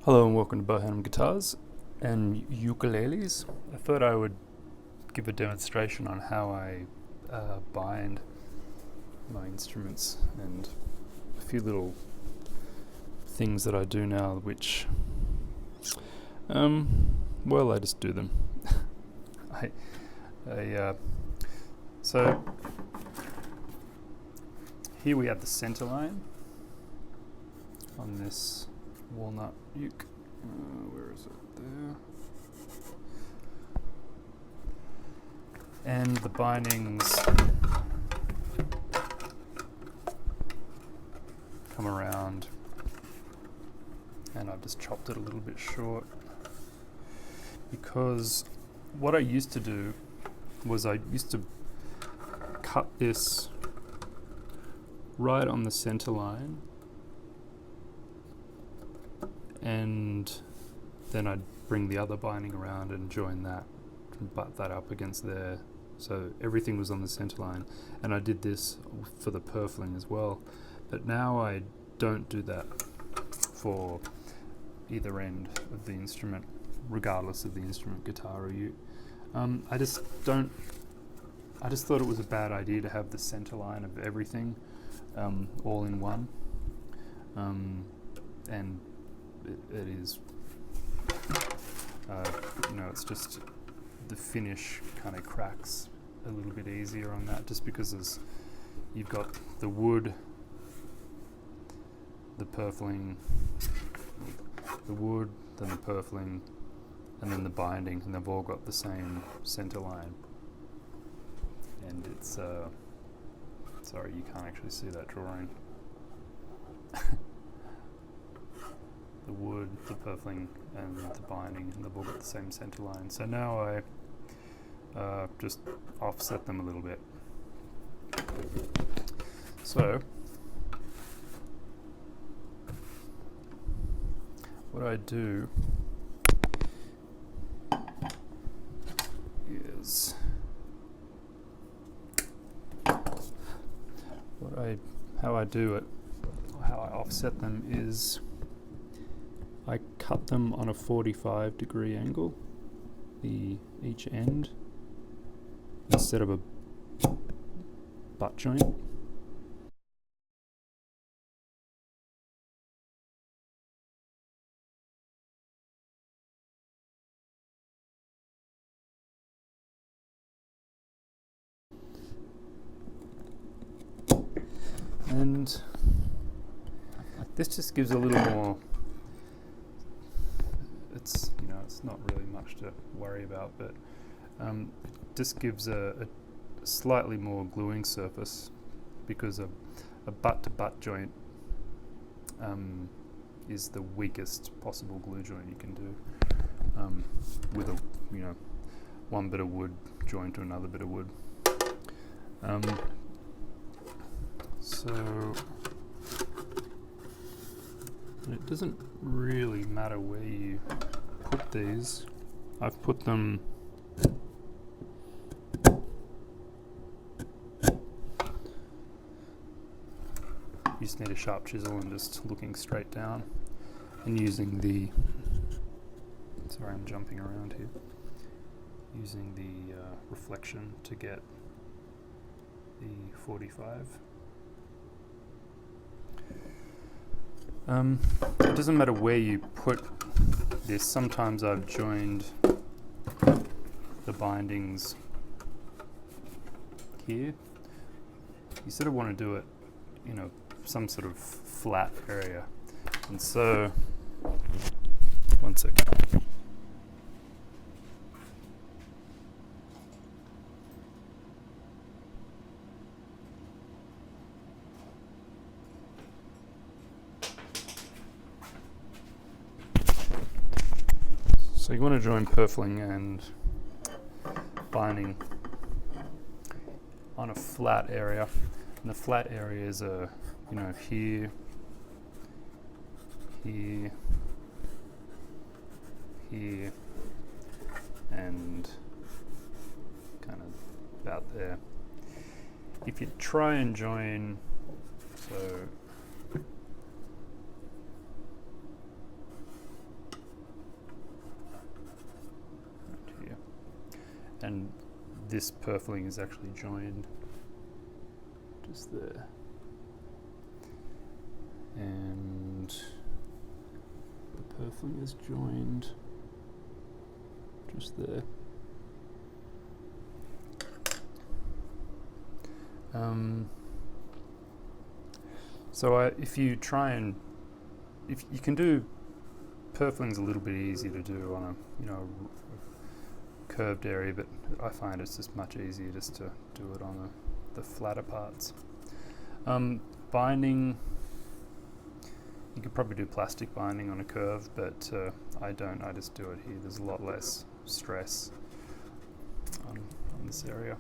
Hello and welcome to Beau Hannam guitars and ukuleles. I thought I would give a demonstration on how I bind my instruments and a few little things that I do now which, well, I just do them. So here we have the center line on this walnut uke. Where is it? There. And the bindings come around, and I've just chopped it a little bit short because what I used to do was I used to cut this right on the center line, and then I'd bring the other binding around and join that and butt that up against there, so everything was on the center line. And I did this for the purfling as well, but now I don't do that for either end of the instrument, regardless of the instrument, guitar or uke. I just thought it was a bad idea to have the center line of everything all in one, and it is, it's just the finish kind of cracks a little bit easier on that, just because you've got the wood, the purfling, the wood, then the purfling, and then the binding, and they've all got the same center line. And it's, sorry, you can't actually see that drawing. The wood, the purfling, and the binding, and they've all got the same center line. So now I just offset them a little bit. So what I do is how I do it, or how I offset them, is I cut them on a 45-degree angle, each end, instead of a butt joint. And this just gives a little more, it's not really much to worry about, but it just gives a slightly more gluing surface, because a butt-to-butt joint is the weakest possible glue joint you can do, with a one bit of wood joined to another bit of wood. So it doesn't really matter where you put these. I've put them you just need a sharp chisel and just looking straight down and using the, sorry, I'm jumping around here, using the reflection to get the 45. It doesn't matter where you put this. Sometimes I've joined the bindings here. You sort of want to do it in some sort of flat area, and so, one second. So you want to join purfling and binding on a flat area, and the flat area is here, here, here, and kind of about there. If you try and join, so and this purfling is actually joined just there, and the purfling is joined just there. So if you try and, if you can do purfling's a little bit easier to do on a curved area, but I find it's just much easier just to do it on the flatter parts. Binding, you could probably do plastic binding on a curve, but I don't. I just do it here. There's a lot less stress on this area.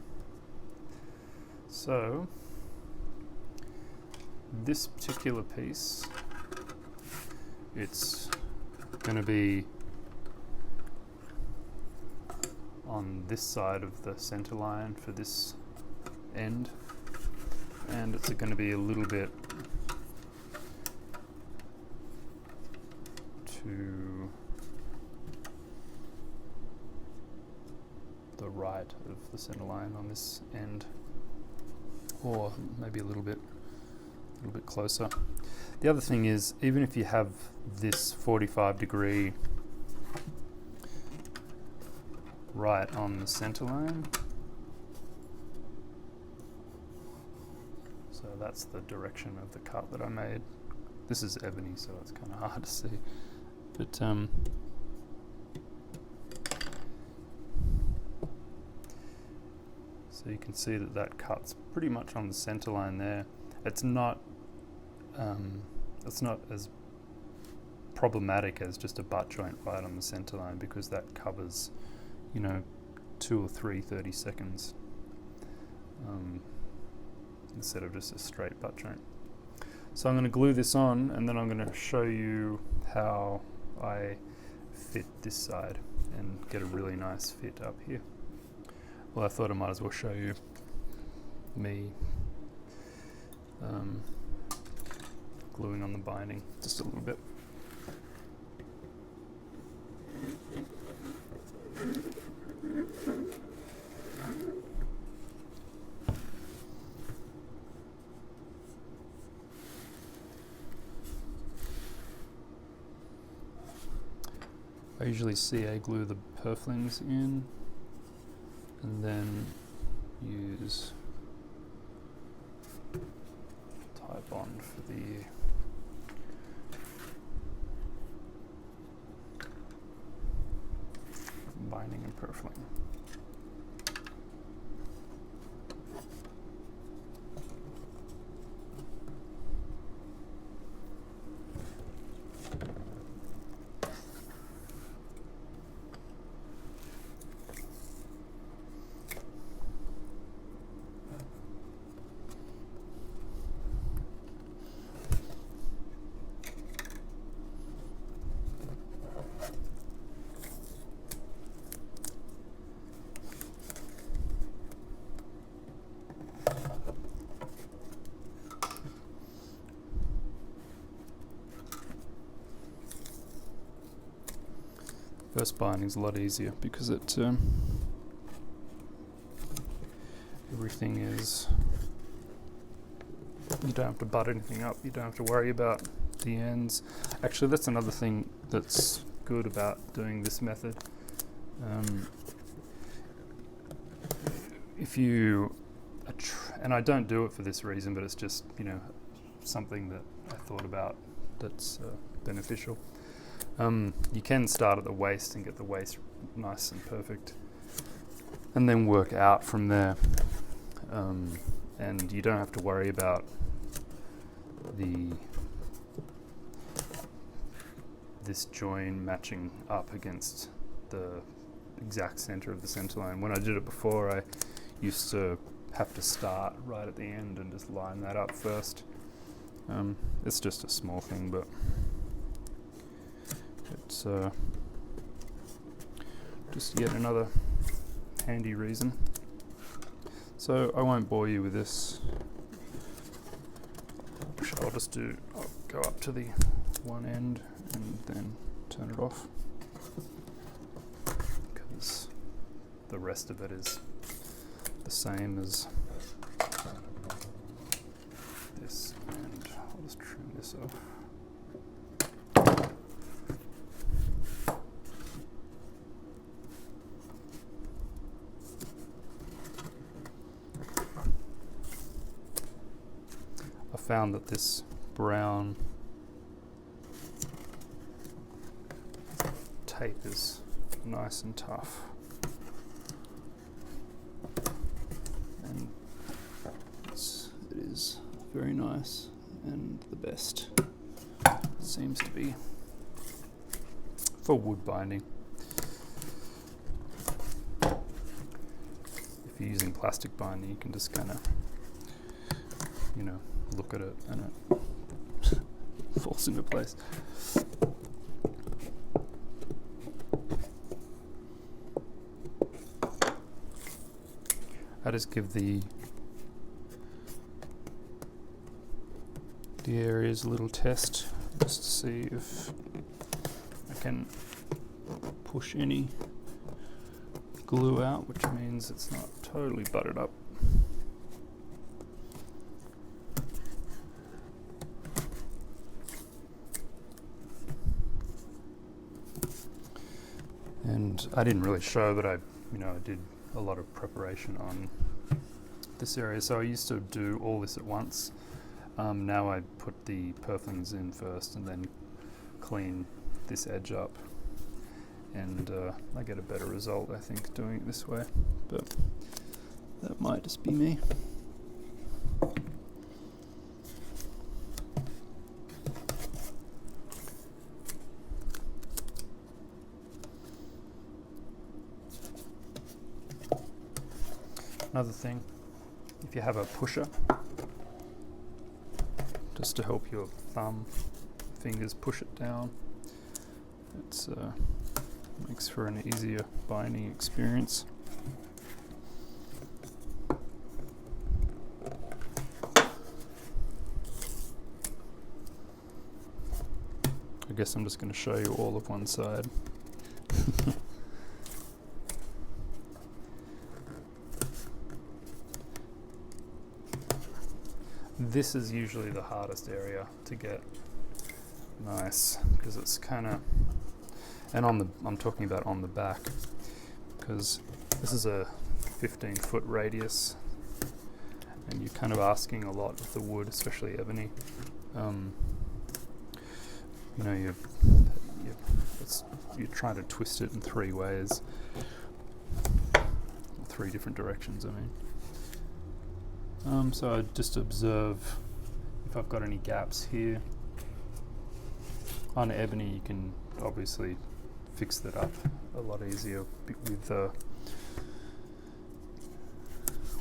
So this particular piece, it's going to be on this side of the center line for this end, and it's going to be a little bit to the right of the center line on this end, or maybe a little bit closer. The other thing is, even if you have this 45-degree right on the center line, so that's the direction of the cut that I made. This is ebony, so it's kind of hard to see, but so you can see that cut's pretty much on the center line there. It's not as problematic as just a butt joint right on the center line, because that covers, 2 or 3 30 seconds instead of just a straight butt joint. So I'm going to glue this on, and then I'm going to show you how I fit this side and get a really nice fit up here. Well, I thought I might as well show you me gluing on the binding just a little bit. I usually CA glue the purflings in and then use tie bond for the binding and purfling. First binding is a lot easier because it everything is, you don't have to butt anything up, you don't have to worry about the ends. Actually, that's another thing that's good about doing this method. If you and I don't do it for this reason, but it's just something that I thought about that's beneficial. You can start at the waist and get the waist nice and perfect, and then work out from there. And you don't have to worry about this join matching up against the exact center of the center line. When I did it before, I used to have to start right at the end and just line that up first. It's just a small thing, but it's just yet another handy reason. So I won't bore you with this. I'll go up to the one end and then turn it off, because the rest of it is the same as this, and I'll just trim this off. I found that this brown tape is nice and tough, and it is very nice and the best, seems to be, for wood binding. If you're using plastic binding, you can just kind of, look at it and it falls into place. I just give the areas a little test just to see if I can push any glue out, which means it's not totally buttered up. And I didn't really show, but I did a lot of preparation on this area. So I used to do all this at once. Now I put the purflings in first and then clean this edge up, and I get a better result, I think, doing it this way, but that might just be me. Another thing, if you have a pusher, just to help your fingers push it down, it makes for an easier binding experience. I guess I'm just going to show you all of one side. This is usually the hardest area to get nice, because it's kind of, and I'm talking about on the back, because this is a 15-foot radius, and you're kind of asking a lot of the wood, especially ebony. You're trying to twist it in 3 ways, 3 different directions, I mean. So I just observe if I've got any gaps here. On ebony, you can obviously fix that up a lot easier with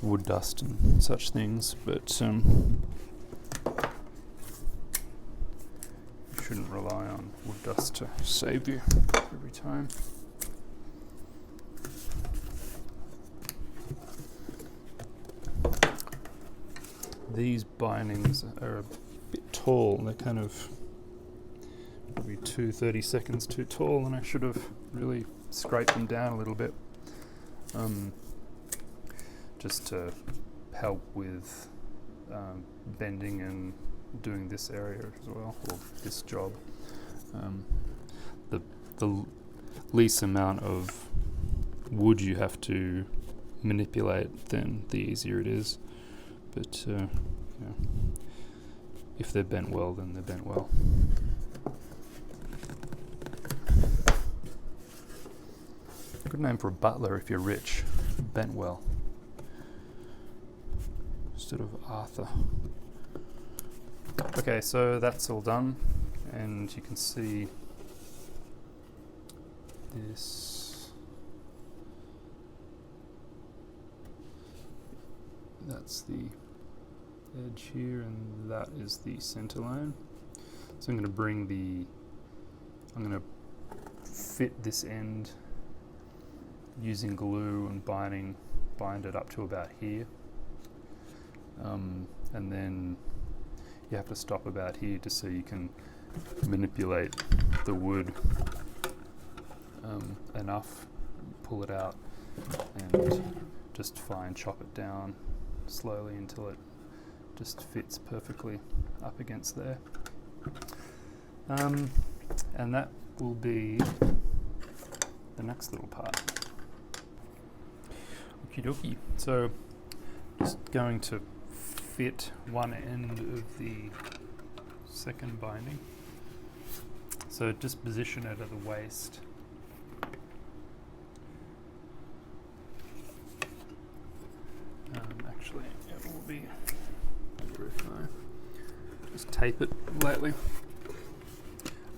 wood dust and such things, but you shouldn't rely on wood dust to save you every time. These bindings are a bit tall. They're kind of maybe 30 seconds too tall, and I should have really scraped them down a little bit, just to help with bending and doing this area as well, or this job. The least amount of wood you have to manipulate, then the easier it is. But if they're bent well, then they're bent well. Good name for a butler if you're rich. Bent well, instead of Arthur. Okay, so that's all done, and you can see this. That's the edge here, and that is the center line. So I'm going to fit this end using glue and bind it up to about here, and then you have to stop about here just so you can manipulate the wood enough, pull it out, and just fine chop it down slowly until it just fits perfectly up against there. And that will be the next little part. Okie dokie. So just going to fit one end of the second binding. So just position it at the waist. Actually, it will be better if I just tape it lightly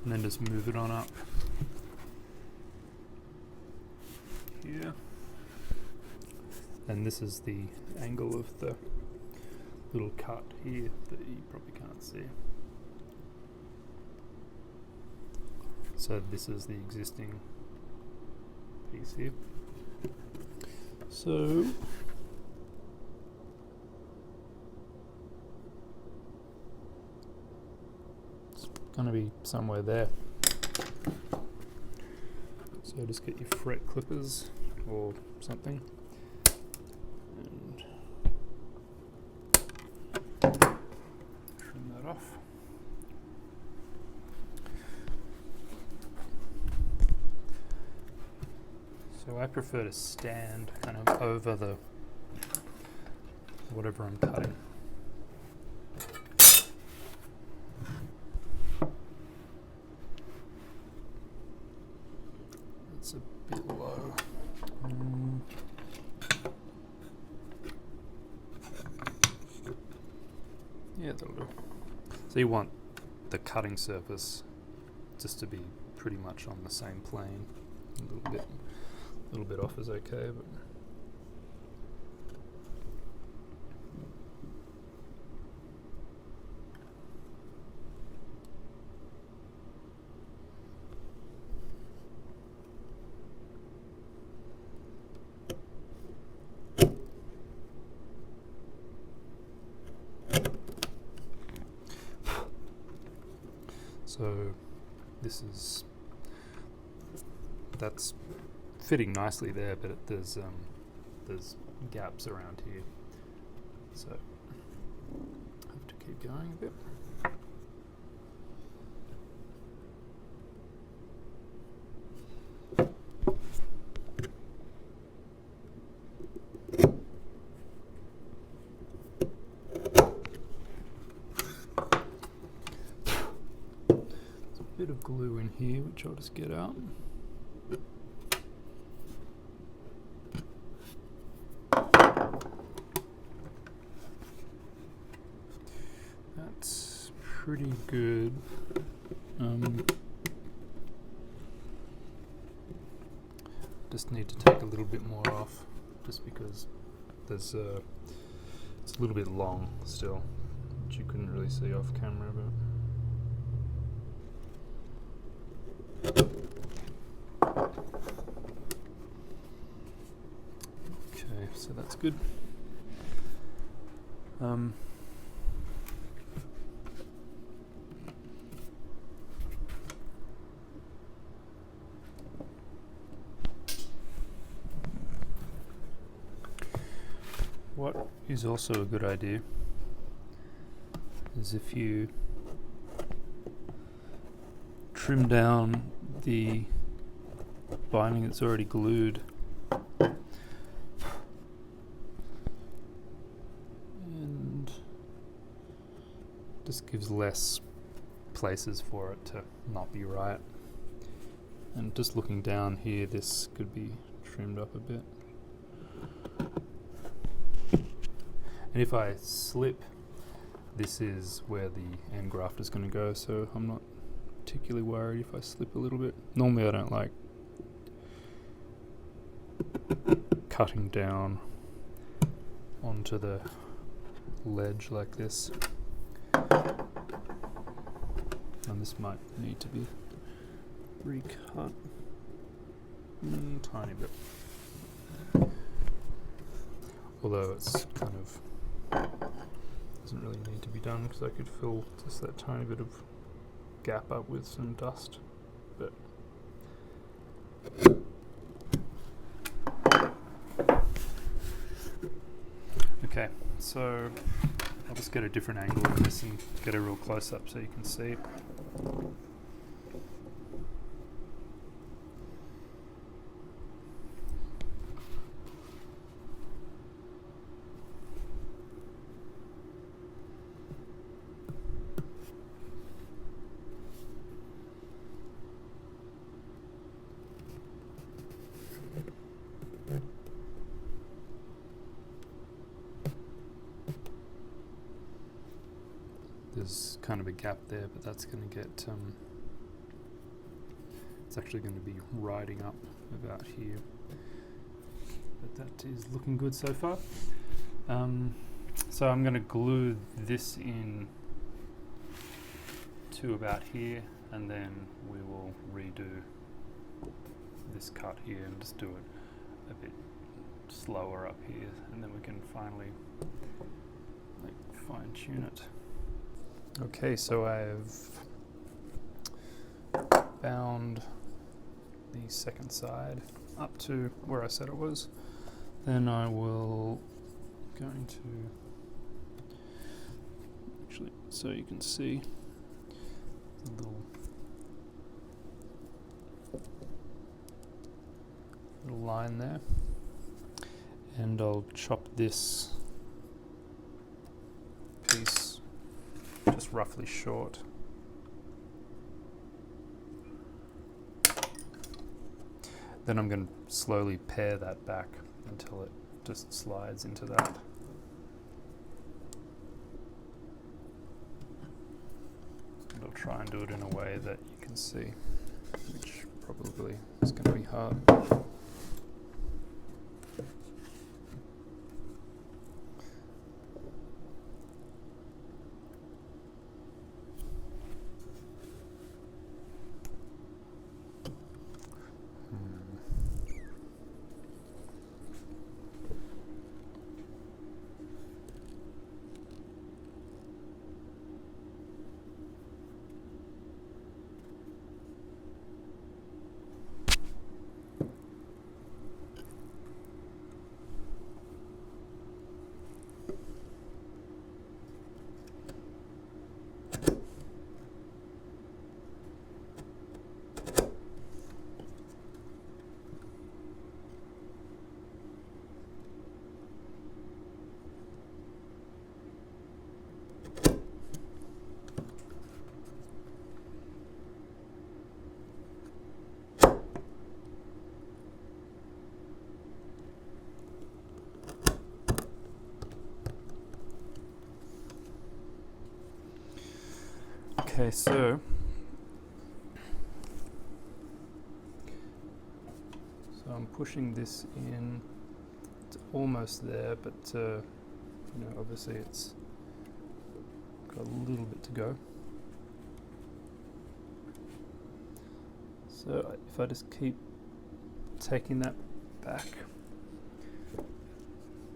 and then just move it on up here. And this is the angle of the little cut here that you probably can't see. So this is the existing piece here. So it's going to be somewhere there. So just get your fret clippers or something and trim that off. So I prefer to stand kind of over the whatever I'm cutting. It's a bit low. Yeah, that'll do. So you want the cutting surface just to be pretty much on the same plane. A little bit off is okay, but so that's fitting nicely there, but there's gaps around here, so I have to keep going a bit. There's a bit of glue in here, which I'll just get out. That's pretty good. Just need to take a little bit more off, just because it's a little bit long still, which you couldn't really see off camera, but okay, so that's good. What is also a good idea is if you trim down the binding that's already glued and just gives less places for it to not be right. And just looking down here, this could be trimmed up a bit. And if I slip, this is where the end graft is going to go, so I'm not particularly worried if I slip a little bit. Normally I don't like cutting down onto the ledge like this. And this might need to be recut tiny bit. Although it's kind of doesn't really need to be done, because I could fill just that tiny bit of gap up with some dust, but So I'll just get a different angle of this and get a real close up so you can see. There's kind of a gap there, but that's going to get, it's actually going to be riding up about here. But that is looking good so far. So I'm going to glue this in to about here, and then we will redo this cut here and just do it a bit slower up here, and then we can finally fine tune it. Okay, so I've bound the second side up to where I said it was. Then I will going to actually, so you can see the little line there, and I'll chop this piece just roughly short. Then I'm going to slowly pare that back until it just slides into that. And I'll try and do it in a way that you can see, which probably is going to be hard. Okay, so I'm pushing this in. It's almost there, but obviously it's got a little bit to go. So if I just keep taking that back,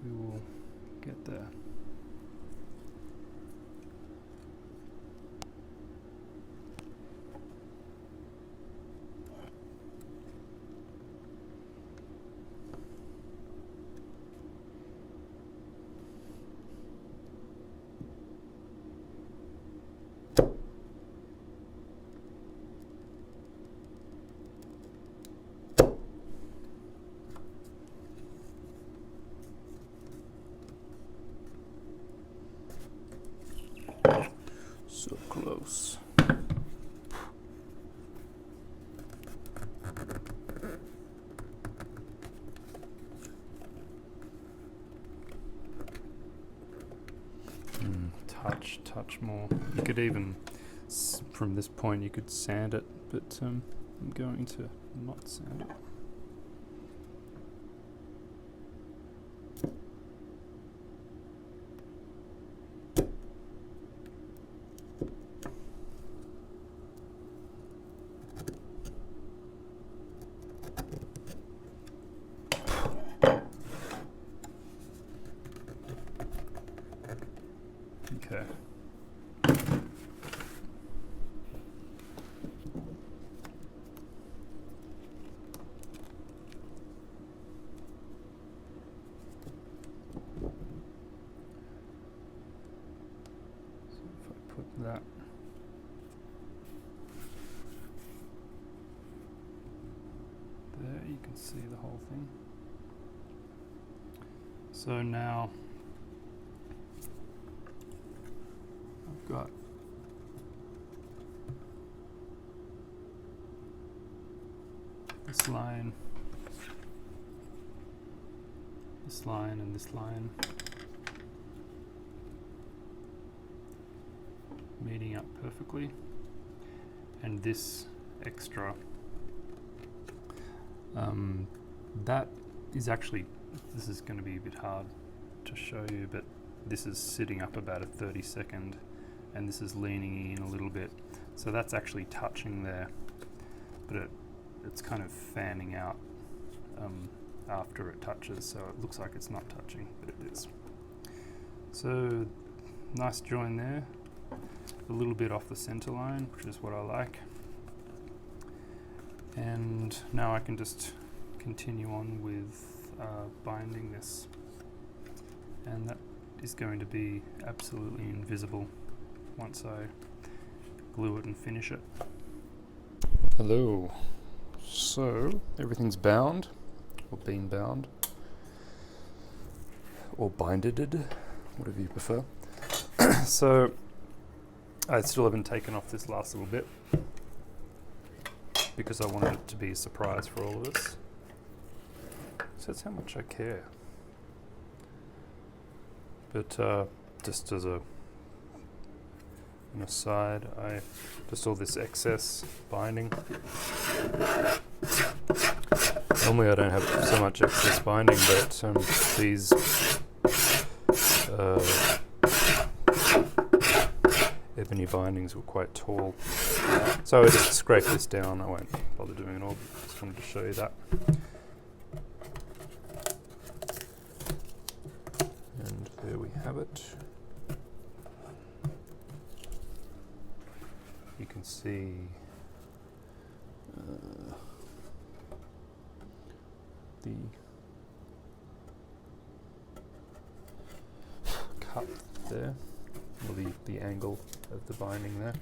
we will get there. So close. Touch more. You could even, from this point, you could sand it, but I'm going to not sand it. Okay. you can see the whole thing. So now I've got this line, and this line meeting up perfectly, and this extra that is actually, this is going to be a bit hard to show you, but this is sitting up about a 32nd and this is leaning in a little bit, so that's actually touching there, but it's kind of fanning out after it touches, so it looks like it's not touching, but it is. So nice join there, a little bit off the center line, which is what I like. And now I can just continue on with binding this, and that is going to be absolutely invisible once I glue it and finish it. Hello. So everything's bound, or been bound, or binded, whatever you prefer. So I still haven't taken off this last little bit because I wanted it to be a surprise for all of us. So that's how much I care. But just as an aside, I just all this excess binding. Normally I don't have so much excess binding, but these ebony bindings were quite tall. So I just scrape this down. I won't bother doing it all, but just wanted to show you that. And there we have it. You can see the cut there, or the angle of the binding there.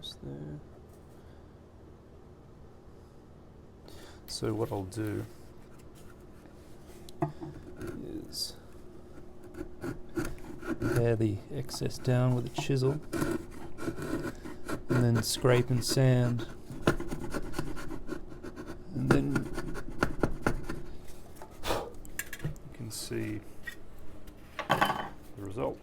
Just there. So what I'll do is pare the excess down with a chisel, and then scrape and sand, and then you can see the result.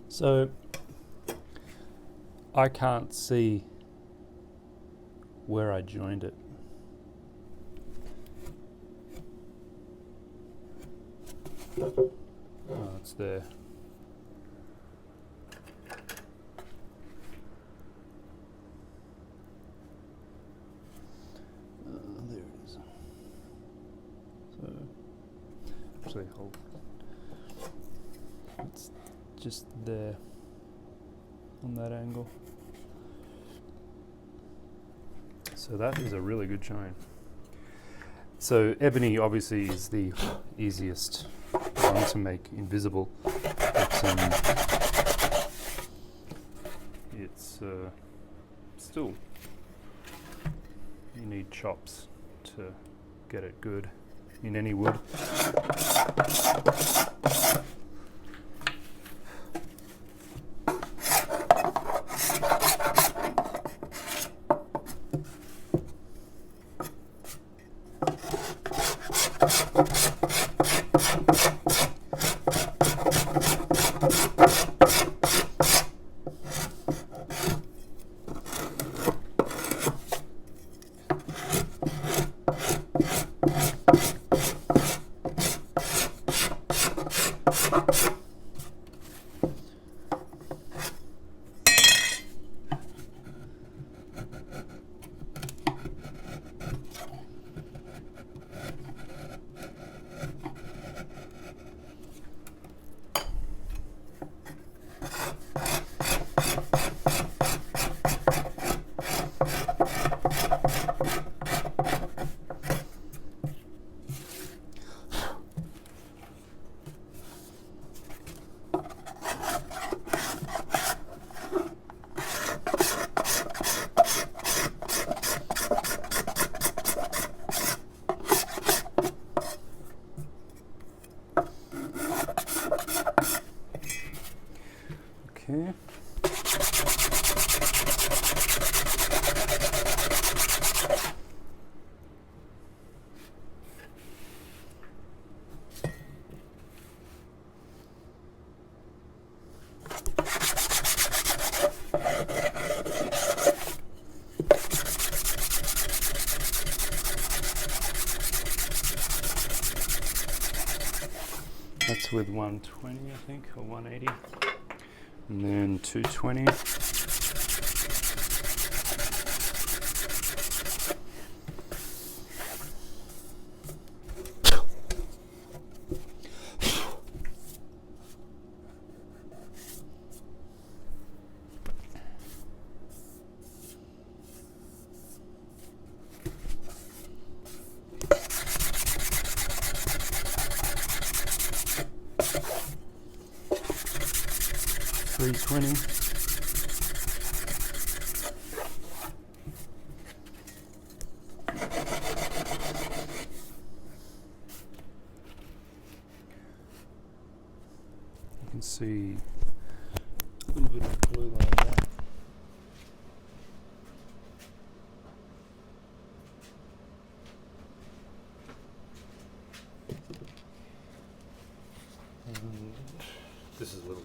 So I can't see where I joined it. Oh, it's there. There it is. So actually hold. It's just there on that angle. So that is a really good join. So ebony obviously is the easiest one to make invisible, but it's still, you need chops to get it good in any wood. this with 120, I think, or 180, and then 220. $320. You can see a little bit of glue like that. And this is a little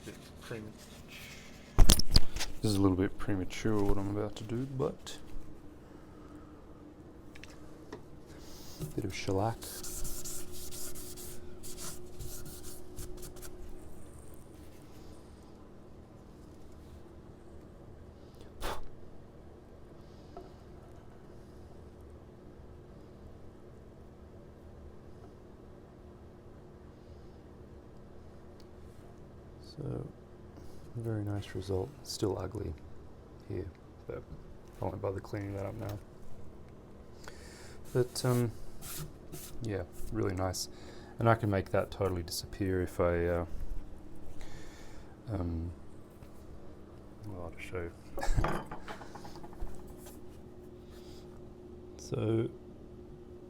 bit premature. This is a little bit premature what I'm about to do, but a bit of shellac. So, very nice result. Still ugly here, but I won't bother cleaning that up now. But yeah, really nice. And I can make that totally disappear if I well, I'll just show you. So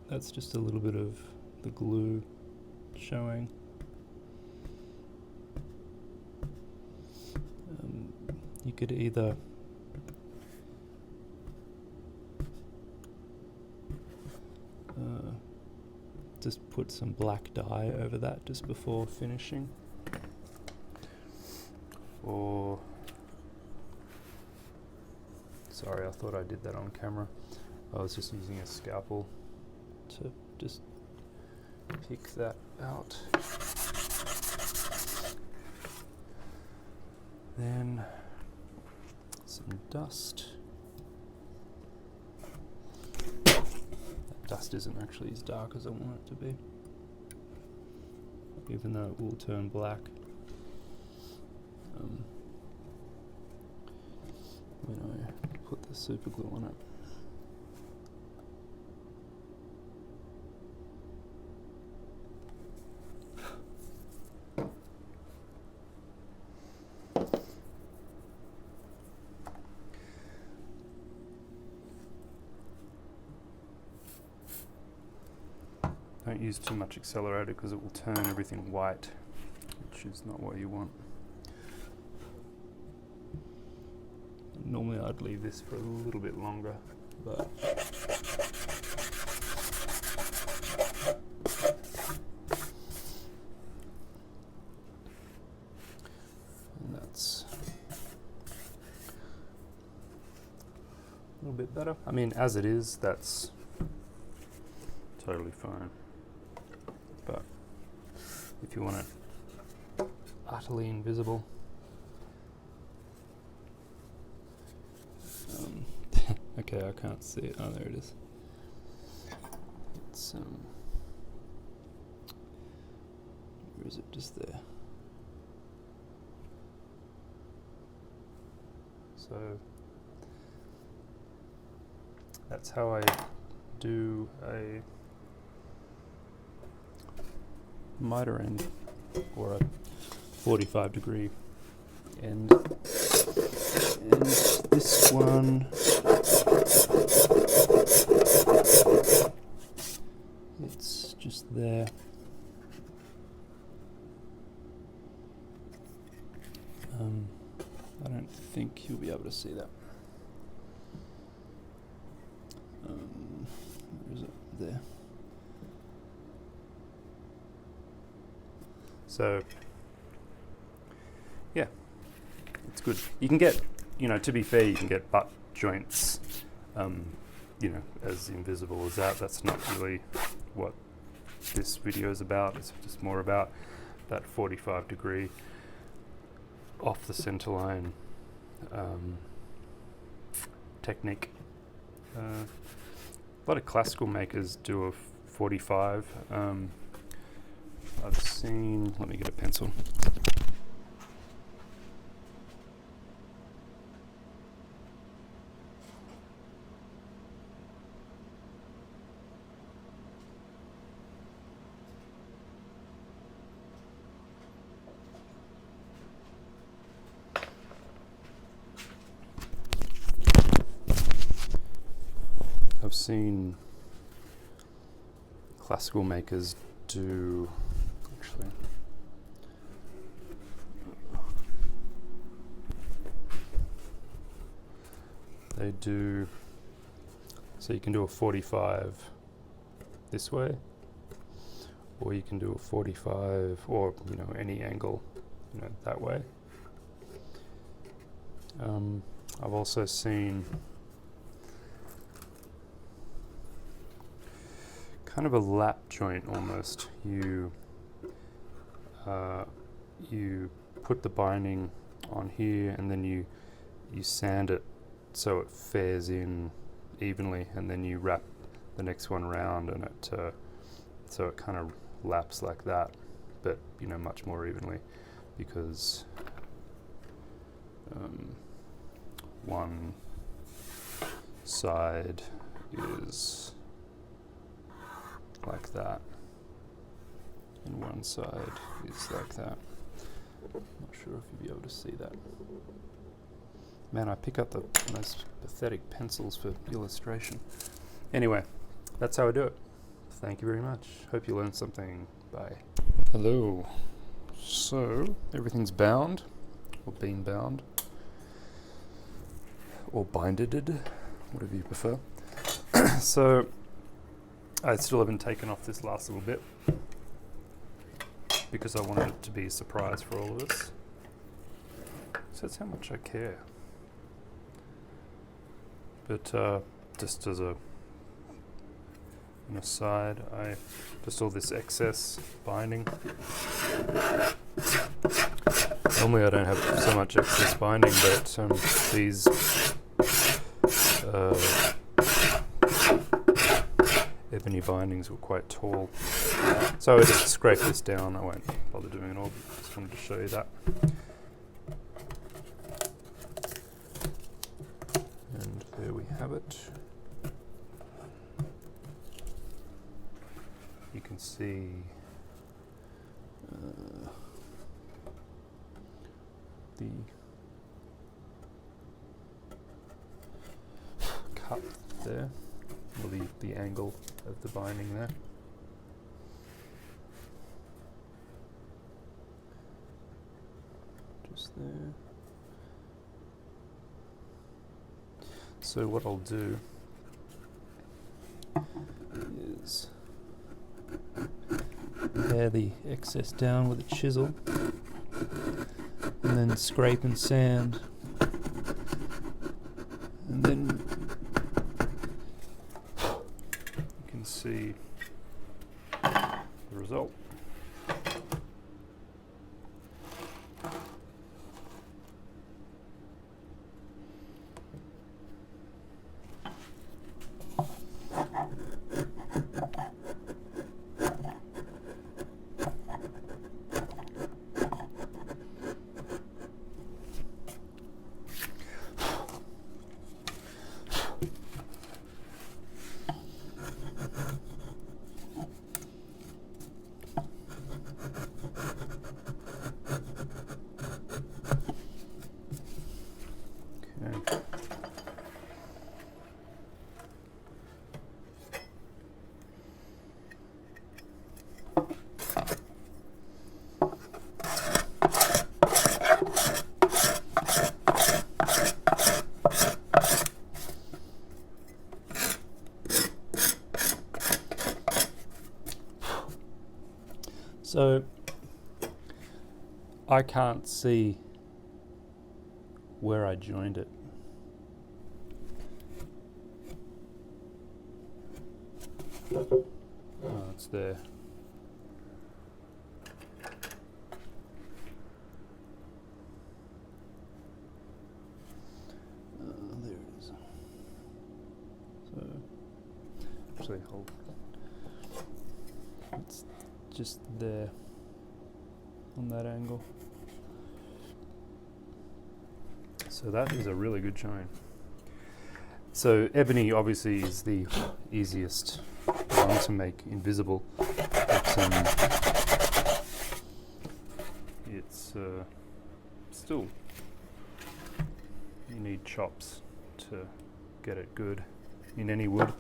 that's just a little bit of the glue showing. You could either just put some black dye over that just before finishing, or sorry, I thought I did that on camera. I was just using a scalpel to just pick that out. Then some dust. That dust isn't actually as dark as I want it to be, even though it will turn black when I put the super glue on it. Don't use too much accelerator because it will turn everything white, which is not what you want. Normally I'd leave this for a little bit longer, but and that's a little bit better. I mean, as it is, that's totally fine. But if you want it utterly invisible, okay, I can't see it. Oh, there it is. It's where is it? Just there. So that's how I do a miter end, or a 45-degree end. And this one, it's just there. I don't think you'll be able to see that. Where is it? There. So, yeah, it's good. You can get, to be fair, you can get butt joints, as invisible as that. That's not really what this video is about. It's just more about that 45-degree off the center line technique. A lot of classical makers do a 45. I've seen, let me get a pencil. I've seen classical makers do, actually, they do, so you can do a 45 this way, or you can do a 45, or any angle, that way. I've also seen kind of a lap joint almost. You put the binding on here, and then you sand it so it fares in evenly, and then you wrap the next one around, and it so it kind of laps like that, but much more evenly, because one side is like that, and one side is like that. Not sure if you'll be able to see that. Man, I pick up the most pathetic pencils for illustration. Anyway, that's how I do it. Thank you very much. Hope you learned something. Bye. Hello. So, everything's bound, or been bound, or binded, whatever you prefer. So, I still haven't taken off this last little bit because I wanted it to be a surprise for all of us. So that's how much I care. But just as an aside, just all this excess binding. Normally I don't have so much excess binding, but these ebony bindings were quite tall. So I just scrape this down. I won't bother doing it all, but just wanted to show you that. And there we have it. You can see the cut there, or the angle of the binding there. Just there. So what I'll do is pare the excess down with a chisel, and then scrape and sand, and then you can see the result. So I can't see where I joined it. Oh, it's there. actually hold. It's just there on that angle. So that is a really good shine. So ebony obviously is the easiest one to make invisible, but it's still, you need chops to get it good in any wood.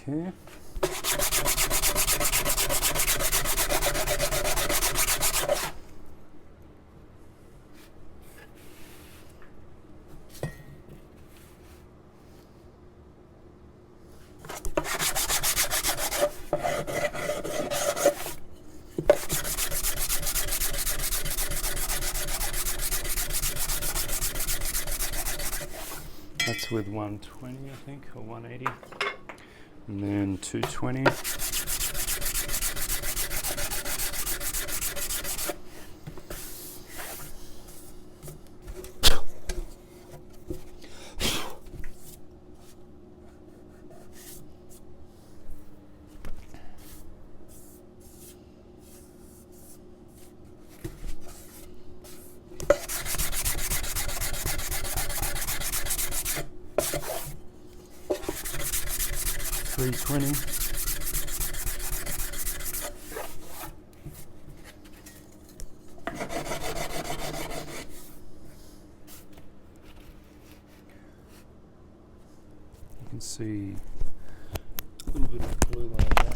Okay. That's with 120, I think, or 180. And then 220. $320. You can see a little bit of glue line there.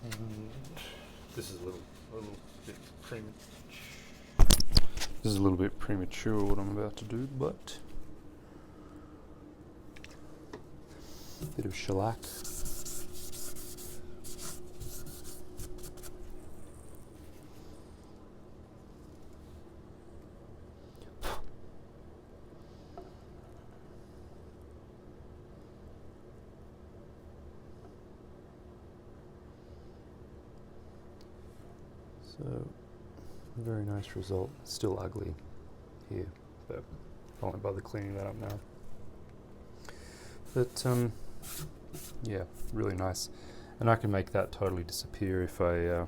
And this is a little bit premature. This is a little bit premature what I'm about to do, but a bit of shellac. So, very nice result. Still ugly here, but I won't bother cleaning that up now. But yeah, really nice. And I can make that totally disappear if I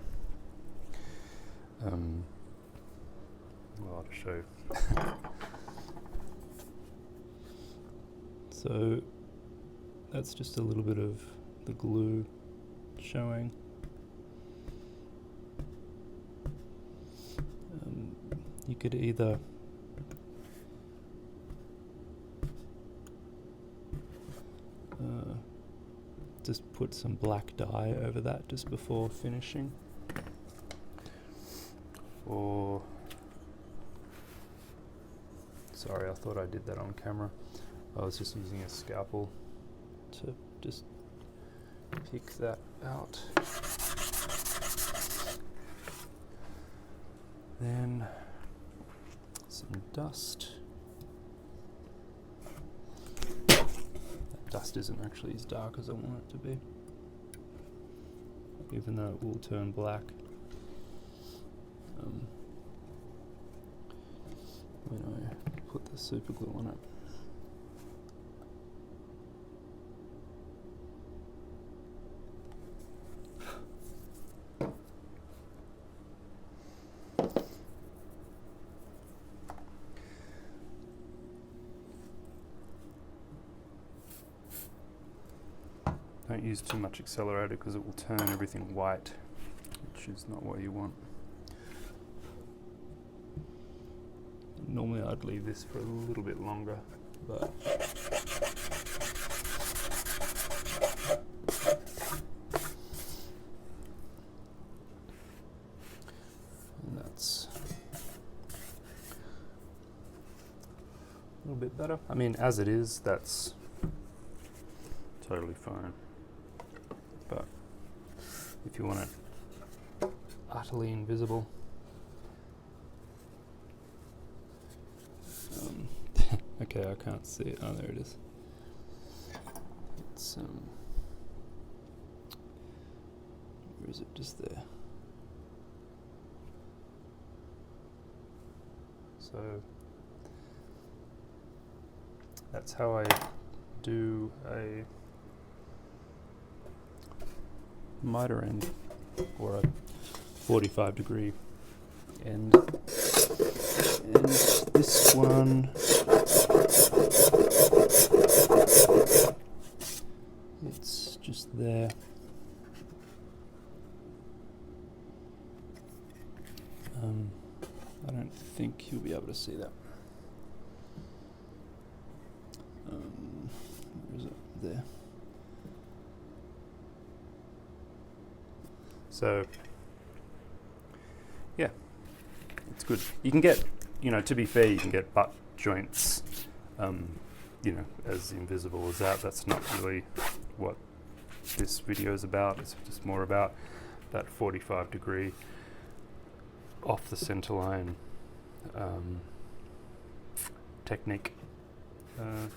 well, I'll just show you. So that's just a little bit of the glue showing. You could either just put some black dye over that just before finishing, or sorry, I thought I did that on camera. I was just using a scalpel to just pick that out. Then some dust. That dust isn't actually as dark as I want it to be. even though it will turn black when I put the super glue on it. Don't use too much accelerator because it will turn everything white, which is not what you want. Normally I'd leave this for a little bit longer, but and that's a little bit better. I mean, as it is, that's totally fine. But if you want it utterly invisible, okay, I can't see it. Oh, there it is. It's where is it? Just there. So that's how I do a miter end, or a 45-degree end. And this one, it's just there. I don't think you'll be able to see that. Where is it? There. So, yeah, it's good. You can get, to be fair, you can get butt joints, as invisible as that. That's not really what this video is about. It's just more about that 45-degree off the center line technique. A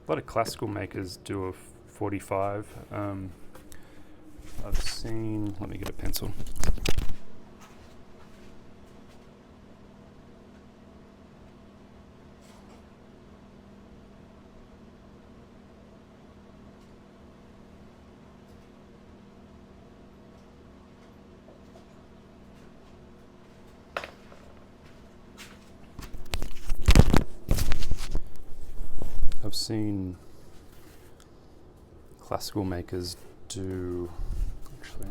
lot of classical makers do a 45. I've seen, let me get a pencil. I've seen classical makers do, actually,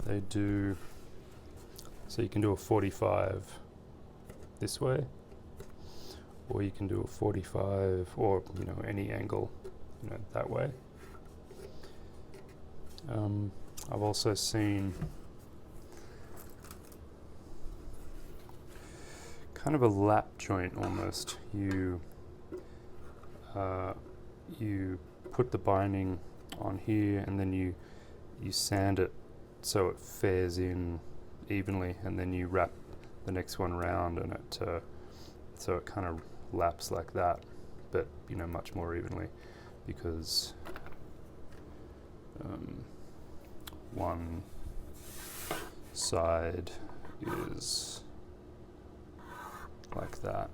they do, so you can do a 45 this way, or you can do a 45, or any angle, that way. I've also seen kind of a lap joint almost. You put the binding on here, and then you sand it so it fares in evenly, and then you wrap the next one around, and it so it kind of laps like that, but much more evenly, because one side is like that,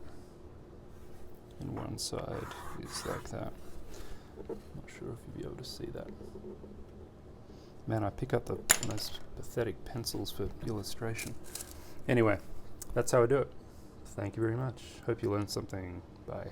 and one side is like that. Not sure if you'll be able to see that. Man, I pick up the most pathetic pencils for illustration. Anyway, that's how I do it. Thank you very much. Hope you learned something. Bye.